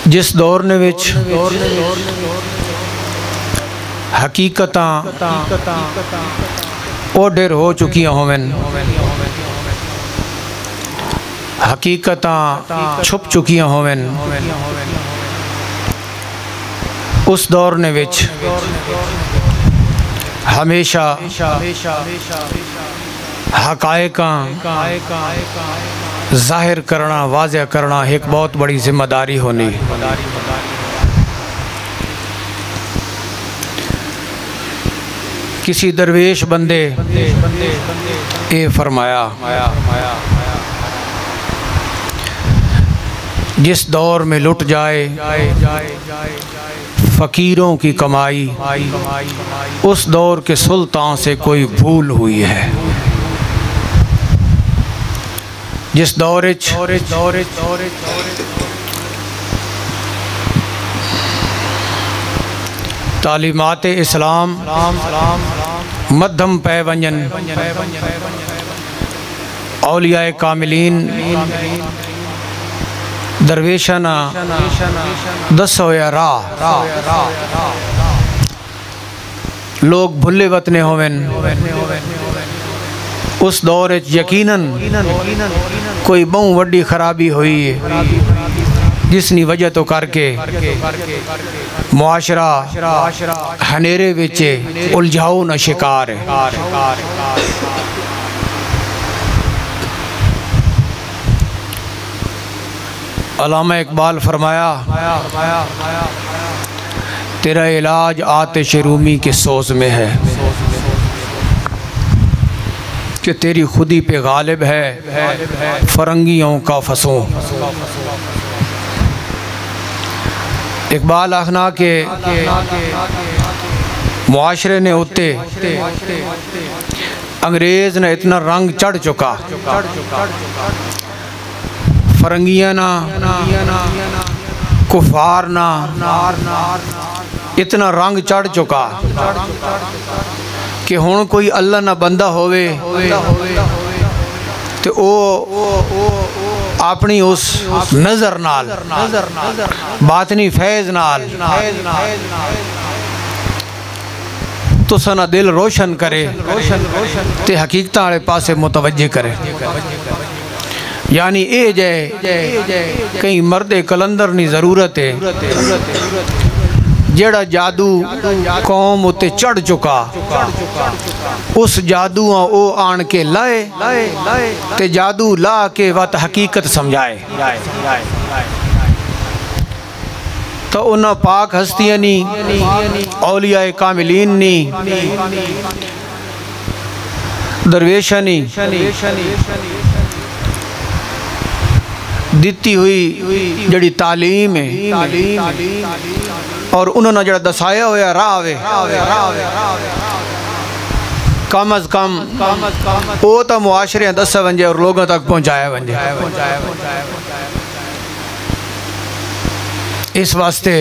जिस दौर ने विच हकीकतां ओढेर हो चुकी होवन, हकीकतां छुप चुकी होवन, उस दौर ने विच हमेशा हकायकां जाहिर करना, वाज़ह करना एक बहुत बड़ी जिम्मेदारी होनी। किसी दरवेश बंदे ये फरमाया, जिस दौर में लुट जाए फ़कीरों की कमाई, उस दौर के सुल्तान से कोई भूल हुई है। जिस दौर तालीमात इस्लाम मध्यम पै वंजन, औलियाए कामिलीन दरवेशाना दसो या राह, लोग भुल्ले वतने होवन, उस दौर यकीनन कोई बहु वड्डी खराबी हुई जिसनी वजह तो करके मुआशरा हनेरे विच उलझाओ न शिकार है। अल्लामा इकबाल फरमाया, तेरा इलाज आतिश रूमी के सोज में है कि तेरी खुदी पे गालिब है फरंगियों का फसों। इकबाल आखना के मुआशरे ने उत्ते अंग्रेज़ ने इतना रंग चढ़ चुका, फरंगियां ना कुफार ना इतना रंग चढ़ चुका कि हुण कोई अल्लाह ना बंदा होवे तो अपनी उस नज़र नाल बातनी फैज़ नाल तुसा ना दिल रोशन करे ते हकीकत वाले पासे मुतवज्जे करे। यानी ए जै कई मर्दे कलंदर नी ज़रूरत है जेड़ा जादू कौम उत्ते चढ़ चुका, उस जादू ओ आन के लाए ते जादू ला के वत हकीकत समझाए। तो उन्हें पाक हस्तियां नी औलियाए कामिलीन नी दरवेशा नी दिती हुई जड़ी तालीम है और उन्होंने जड़ा दसाया होया राह वे, कम अज कम वो तो मुआशरे दस वंजे और लोगों तक पहुँचाया वंजे। इस वास्ते